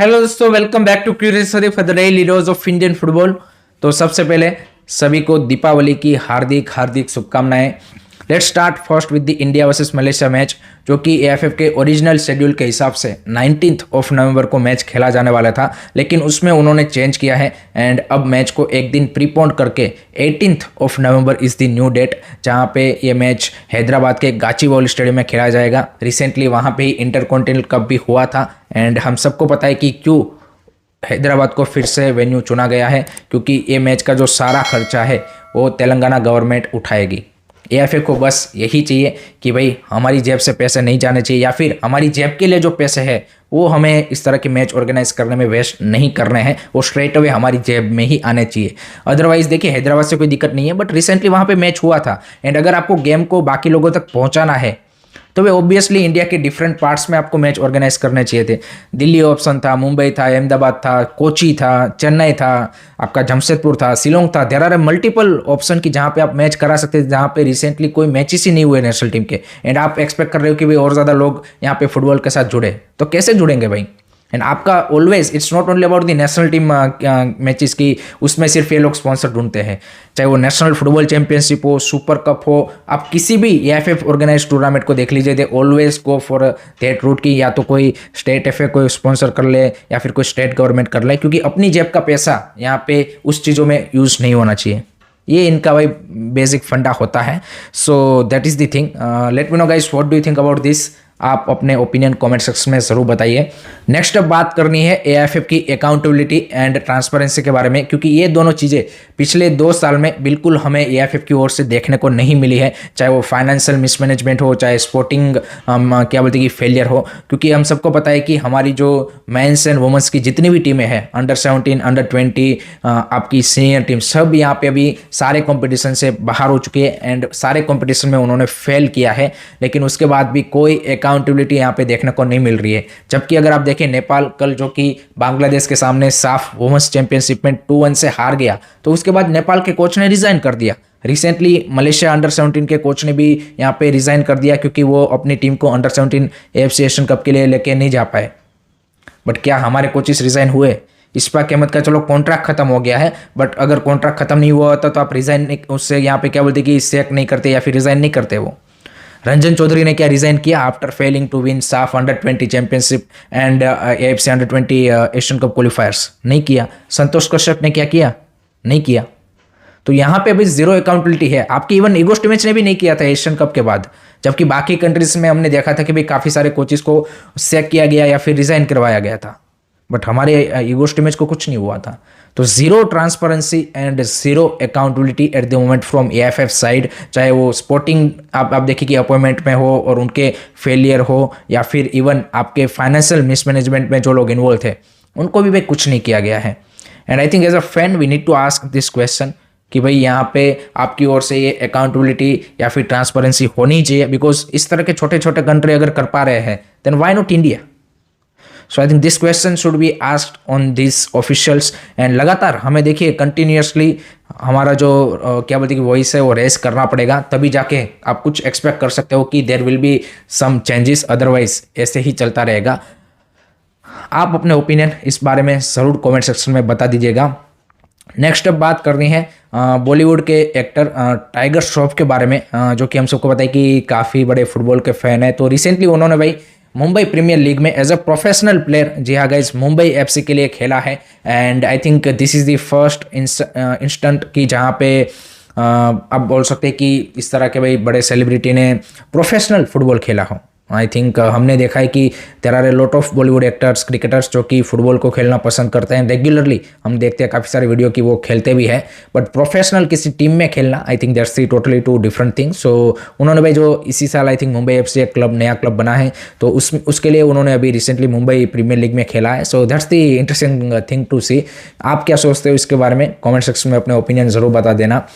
Hello दोस्तों, welcome back to curiosity for the daily dose of Indian football. तो सबसे पहले सभी को दीपावली की हार्दिक हार्दिक शुभकामनाएं। Let's start first with the India versus Malaysia match, जो कि एएफएफ के ओरिजिनल शेड्यूल के हिसाब से 19 नवंबर को मैच खेला जाने वाला था, लेकिन उसमें उन्होंने चेंज किया है एंड अब मैच को एक दिन प्रीपोन करके 18 नवंबर इज़ द न्यू डेट, जहां पे ये मैच हैदराबाद के गाचीबौली स्टेडियम में खेला जाएगा। रिसेंटली वहां पे ही इंटरकॉन्टिनेंटल कप भी हुआ था एंड हम सबको पता है कि क्यों हैदराबाद को फिर से वेन्यू चुना गया है, क्योंकि ये मैच का जो सारा खर्चा है वो तेलंगाना गवर्नमेंट उठाएगी। एएफए को बस यही चाहिए कि भाई हमारी जेब से पैसे नहीं जाने चाहिए, या फिर हमारी जेब के लिए जो पैसे हैं वो हमें इस तरह के मैच ऑर्गेनाइज करने में वेस्ट नहीं करने हैं, वो स्ट्रेट अवे हमारी जेब में ही आने चाहिए। अदरवाइज देखिए, हैदराबाद से कोई दिक्कत नहीं है, बट रिसेंटली वहाँ पे मैच हुआ था एंड अगर आपको गेम को बाकी लोगों तक पहुँचाना है तो वे ऑब्वियसली इंडिया के डिफरेंट पार्ट्स में आपको मैच ऑर्गेनाइज करने चाहिए थे। दिल्ली ऑप्शन था, मुंबई था, अहमदाबाद था, कोची था, चेन्नई था, आपका जमशेदपुर था, शिलोंग था। देयर आर मल्टीपल ऑप्शन की जहाँ पे आप मैच करा सकते थे, जहाँ पे रिसेंटली कोई मैचेस ही नहीं हुए नेशनल टीम के, एंड आप एक्सपेक्ट कर रहे हो कि भाई और ज़्यादा लोग यहाँ पे फुटबॉल के साथ जुड़े, तो कैसे जुड़ेंगे भाई। एंड आपका always it's not only about the national team matches की, उसमें सिर्फ ये लोग स्पॉन्सर ढूंढते हैं, चाहे वो नेशनल फुटबॉल चैंपियनशिप हो, सुपर कप हो, आप किसी भी एएफएफ ऑर्गेनाइज टूर्नामेंट को देख लीजिए, they always go for that route की या तो कोई स्टेट एफए कोई स्पॉन्सर कर ले या फिर कोई स्टेट गवर्नमेंट कर ले, क्योंकि अपनी जेब का पैसा यहाँ पे उस चीज़ों में यूज़ नहीं होना चाहिए। ये इनका भाई बेसिक फंडा होता है। So that is the thing. Late me know guys, what do you think about this. आप अपने ओपिनियन कमेंट सेक्शन में ज़रूर बताइए। नेक्स्ट अब बात करनी है एएफएफ की अकाउंटेबिलिटी एंड ट्रांसपेरेंसी के बारे में, क्योंकि ये दोनों चीज़ें पिछले 2 साल में बिल्कुल हमें एएफएफ की ओर से देखने को नहीं मिली है, चाहे वो फाइनेंशियल मिसमैनेजमेंट हो, चाहे स्पोर्टिंग क्या बोलते हैं कि फेलियर हो। क्योंकि हम सबको पता है कि हमारी जो मेंस एंड वुमेंस की जितनी भी टीमें हैं, अंडर 17, अंडर 20, आपकी सीनियर टीम, सब यहाँ पे अभी सारे कॉम्पिटिशन से बाहर हो चुके हैं एंड सारे कॉम्पिटिशन में उन्होंने फेल किया है, लेकिन उसके बाद भी कोई अकाउंटेबिलिटी यहाँ पे देखने को नहीं मिल रही है। जबकि अगर आप देखें, नेपाल कल जो कि बांग्लादेश के सामने साफ वुमेन्स चैंपियनशिप में 2-1 से हार गया, तो उसके बाद नेपाल के कोच ने रिजाइन कर दिया। रिसेंटली मलेशिया अंडर 17 के कोच ने भी यहाँ पे रिजाइन कर दिया, क्योंकि वो अपनी टीम को अंडर 17 एएफसी एशियन कप के लिए लेके नहीं जा पाए। बट क्या हमारे कोचेस रिजाइन हुए? इशफाक अहमद का चलो कॉन्ट्रैक्ट खत्म हो गया है, बट अगर कॉन्ट्रैक्ट खत्म नहीं हुआ होता तो आप रिजाइन उससे यहाँ पे क्या बोलते कि सेक नहीं करते या फिर रिजाइन नहीं करते। वो रंजन चौधरी ने क्या रिजाइन किया आफ्टर फेलिंग टू विन साफ under 20 championship and AFC under 20 Asian cup क्वालिफायर्स? नहीं किया। संतोष कश्यप ने क्या किया? नहीं किया। तो यहाँ पे अभी जीरो अकाउंटेबिलिटी है। आपकी इवन ईगो स्टिमेच ने भी नहीं किया था एशियन कप के बाद, जबकि बाकी कंट्रीज में हमने देखा था कि भाई काफ़ी सारे कोचेस को सेक किया गया या फिर रिजाइन करवाया गया था, बट हमारे ईगो स्टिमेज को कुछ नहीं हुआ था। तो zero transparency and zero accountability at the moment from AFF side, चाहे वो स्पोर्टिंग आप देखिए कि अपॉइंटमेंट में हो और उनके फेलियर हो, या फिर इवन आपके फाइनेंशियल मिसमैनेजमेंट में जो लोग इन्वॉल्व थे उनको भी भाई कुछ नहीं किया गया है। And I think as a fan we need to ask this question कि भाई यहाँ पे आपकी ओर से ये अकाउंटेबिलिटी या फिर ट्रांसपेरेंसी होनी चाहिए, बिकॉज इस तरह के छोटे छोटे कंट्री अगर कर पा रहे हैं then why not India. So I think this question should be asked on this officials. And लगातार हमें देखिए कंटिन्यूसली हमारा जो क्या बोलते हैं कि वॉइस है वो रेस करना पड़ेगा, तभी जाके आप कुछ एक्सपेक्ट कर सकते हो कि there will be some changes, otherwise ऐसे ही चलता रहेगा। आप अपने ओपिनियन इस बारे में ज़रूर कमेंट सेक्शन में बता दीजिएगा। नेक्स्ट अब बात करनी है बॉलीवुड के एक्टर टाइगर श्रॉफ के बारे में, जो कि हम सबको पता है कि काफ़ी बड़े फुटबॉल के फ़ैन है। तो रिसेंटली उन्होंने भाई मुंबई प्रीमियर लीग में एज अ प्रोफेशनल प्लेयर, जी हाँ गाइज, मुंबई एफसी के लिए खेला है। And I think this is the first instant कि जहाँ पे आप बोल सकते हैं कि इस तरह के भाई बड़े सेलिब्रिटी ने प्रोफेशनल फुटबॉल खेला हो। आई थिंक हमने देखा है कि there are a lot of Bollywood actors, cricketers जो कि फुटबॉल को खेलना पसंद करते हैं। रेगुलरली हम देखते हैं काफ़ी सारे वीडियो की वो खेलते भी हैं, बट प्रोफेशनल किसी टीम में खेलना I think that's totally too different thing. So उन्होंने भाई जो इसी साल आई थिंक मुंबई एफसी एक क्लब, नया क्लब बना है, तो उसके लिए उन्होंने अभी रिसेंटली मुंबई प्रीमियर लीग में खेला है। So that's the interesting thing to see. आप क्या सोचते हो इसके बारे में? कॉमेंट सेक्शन में अपने ओपिनियन ज़रूर बता देना।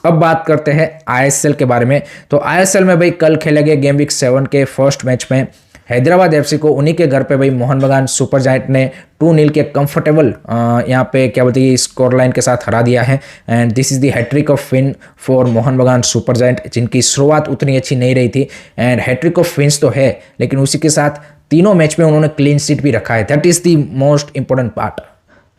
अब बात करते हैं आईएसएल के बारे में। तो आईएसएल में भाई कल खेले गए गेम वीक 7 के फर्स्ट मैच में हैदराबाद एफसी को उन्हीं के घर पे भाई मोहन बगान सुपर जायंट ने 2-0 के कंफर्टेबल यहाँ पे क्या बोलते हैं स्कोर लाइन के साथ हरा दिया है। And this is the hattrick of win for Mohun Bagan Super giant, जिनकी शुरुआत उतनी अच्छी नहीं रही थी। एंड हैट्रिक ऑफ विन्स तो है, लेकिन उसी के साथ तीनों मैच में उन्होंने क्लीन शीट भी रखा है। That is the most important part.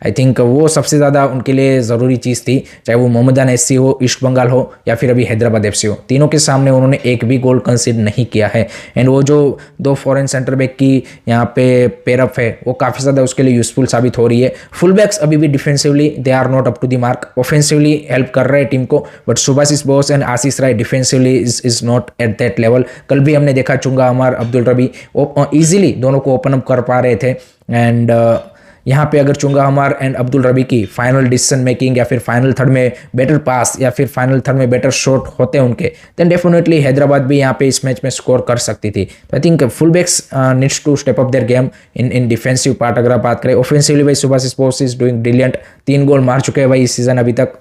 I think वो सबसे ज़्यादा उनके लिए ज़रूरी चीज़ थी, चाहे वो मोहम्मदान एससी हो, ईस्ट बंगाल हो या फिर अभी हैदराबाद एफसी हो। तीनों के सामने उन्होंने एक भी गोल कंसीड नहीं किया है। एंड वो जो 2 फॉरेन सेंटर बैक की यहाँ पे पेयरअप है वो काफ़ी ज़्यादा उसके लिए यूजफुल साबित हो रही है। फुल बैक्स अभी भी defensively they are not up to the mark, offensively help कर रहे हैं टीम को, but Subhashish Bose and Ashish Rai defensively is not at that level. कल भी हमने देखा चुंगा अमर, अब्दुल रबी ईजिली दोनों को ओपन अप कर पा रहे थे। एंड यहाँ पे अगर चुंगा हमार एंड अब्दुल रबी की फाइनल डिसीजन मेकिंग या फिर फाइनल थर्ड में बेटर पास या फिर फाइनल थर्ड में बेटर शॉट होते उनके, देन डेफिनेटली हैदराबाद भी यहाँ पे इस मैच में स्कोर कर सकती थी। तो I think full backs needs to step up their game in defensive part. अगर आप बात करें ऑफेंसिवली, भाई Subhashish Bose is doing brilliant, 3 goal मार चुके हैं भाई इस सीजन अभी तक।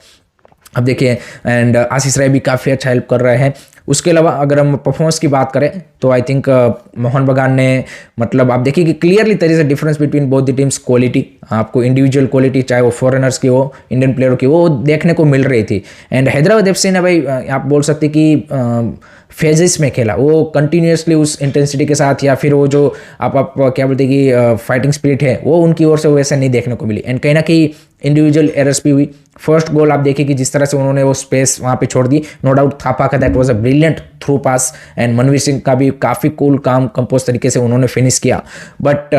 अब देखिए एंड आशीष राय भी काफ़ी अच्छा हेल्प कर रहे हैं। उसके अलावा अगर हम परफॉर्मेंस की बात करें तो आई थिंक मोहन बगान ने, मतलब आप देखिए कि क्लियरली तरीके से difference between both the teams quality, आपको इंडिविजुअल क्वालिटी चाहे वो फॉरेनर्स की हो, इंडियन प्लेयर की, वो देखने को मिल रही थी। एंड हैदराबाद एफसी ने भाई आप बोल सकते कि फेजेस में खेला, वो कंटिन्यूसली उस इंटेंसिटी के साथ या फिर वो जो आप क्या बोलते हैं कि फाइटिंग स्पिरिट है वो उनकी ओर से वैसे नहीं देखने को मिली। एंड कहीं ना कहीं इंडिविजुअल एरर्स भी हुई। फर्स्ट गोल आप देखिए कि जिस तरह से उन्होंने वो स्पेस वहाँ पे छोड़ दी, नो डाउट थापा का that was a brilliant through pass, and Manvir Singh का भी काफ़ी कूल काम कंपोज तरीके से उन्होंने फिनिश किया। बट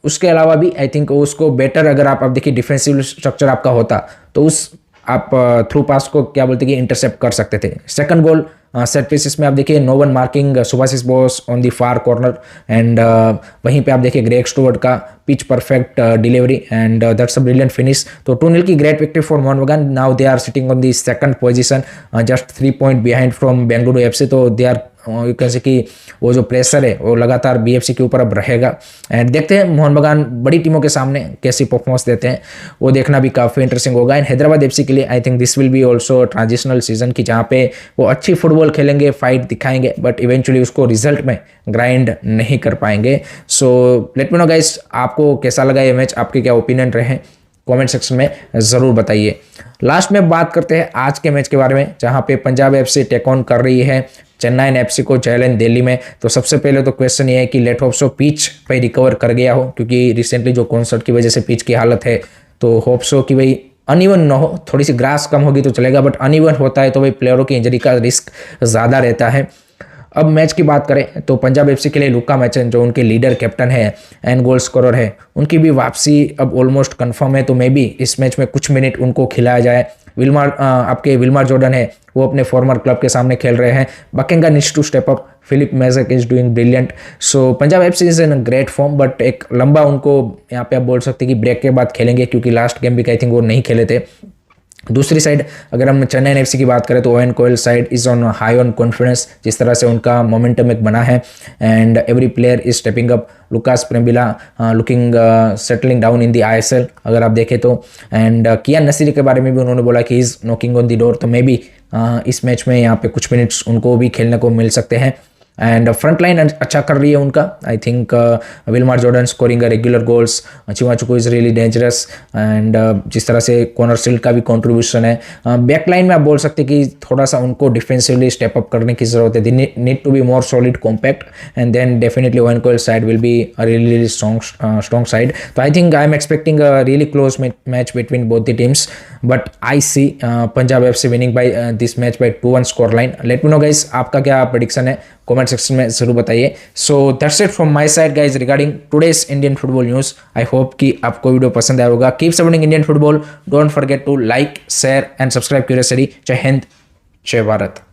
उसके अलावा भी आई थिंक उसको बेटर अगर आप देखिए डिफेंसिव स्ट्रक्चर आपका होता तो उस आप थ्रू पास को क्या बोलते कि इंटरसेप्ट कर सकते थे। सेकंड गोल सेट पीसेस में आप देखिए no one marking Subhashish Bose on the far corner, and वहीं पे आप देखिए ग्रेग स्टुअर्ट का pitch perfect delivery and that's a brilliant finish. तो 2-0 की great victory for Mohun Bagan. Now they are sitting on the second position, just 3 point behind from Bengaluru FC. तो they are you can say कि वो जो pressure है वो लगातार बीएफसी के ऊपर अब रहेगा। एंड देखते हैं मोहन बगान बड़ी टीमों के सामने कैसी परफॉर्मेंस देते हैं, वो देखना भी काफ़ी इंटरेस्टिंग होगा। एंड हैदराबाद एफसी के लिए आई think this will be also transitional season की, जहाँ पे वो अच्छी फुटबॉल खेलेंगे, फाइट दिखाएंगे, बट इवेंचुअली उसको रिजल्ट में ग्राइंड नहीं कर पाएंगे। So let me know guys, आपको कैसा लगा ये मैच, आपके क्या ओपिनियन रहे कमेंट सेक्शन में ज़रूर बताइए। लास्ट में बात करते हैं आज के मैच के बारे में, जहाँ पे पंजाब एफसी टेक ऑन कर रही है चेन्नई एफसी को जयलैंड दिल्ली में। तो सबसे पहले तो क्वेश्चन ये है कि लेट होप सो पिच पे रिकवर कर गया हो, क्योंकि रिसेंटली जो कॉन्सर्ट की वजह से पिच की हालत है, तो होप सो कि भाई अनइवन ना हो, थोड़ी सी ग्रास कम होगी तो चलेगा, बट अनइवन होता है तो भाई प्लेयरों की इंजरी का रिस्क ज़्यादा रहता है। अब मैच की बात करें तो पंजाब एफसी के लिए लुका मैचन जो उनके लीडर कैप्टन है एंड गोल स्कोरर है, उनकी भी वापसी अब ऑलमोस्ट कंफर्म है। तो मे बी इस मैच में कुछ मिनट उनको खिलाया जाए। आपके विल्मार जॉर्डन है वो अपने फॉर्मर क्लब के सामने खेल रहे हैं। Bakenga needs to step up, Philip Majak is doing brilliant. So Punjab FC is in great form, but एक लंबा उनको यहाँ पे आप बोल सकते हैं कि ब्रेक के बाद खेलेंगे, क्योंकि लास्ट गेम भी आई थिंक वो नहीं खेले थे। दूसरी साइड अगर हम चेन्नई एफसी की बात करें तो Owen Coyle side is on high on confidence, जिस तरह से उनका मोमेंटम एक बना है and every player is stepping up. Lukas Premila looking settling down in the ISL अगर आप देखें तो, एंड कियान नसीरी के बारे में भी उन्होंने बोला कि is knocking on the door. तो मे बी इस मैच में यहाँ पे कुछ मिनट्स उनको भी खेलने को मिल सकते हैं। एंड फ्रंट लाइन अच्छा कर रही है उनका। I think Wilmar Jordan scoring regular goals, Chiwachuko is really dangerous, and जिस तरह से कॉर्नर स्टील का भी कंट्रीब्यूशन है। बैक लाइन में आप बोल सकते हैं कि थोड़ा सा उनको डिफेंसिवली स्टेप अप करने की जरूरत है। They need to be more solid compact, and then definitely Owen Coyle side will be a really strong side. तो I think I am expecting a really close match between both the teams, but I see Punjab FC winning by this match by 2-1 score line. Let me know guys, आपका क्या prediction है comment section में जरूर बताइए। So that's it from my side guys regarding today's Indian football news. I hope कि आपको video पसंद आया होगा। Keep supporting Indian football, don't forget to like share and subscribe curious study. जय हिंद, जय भारत।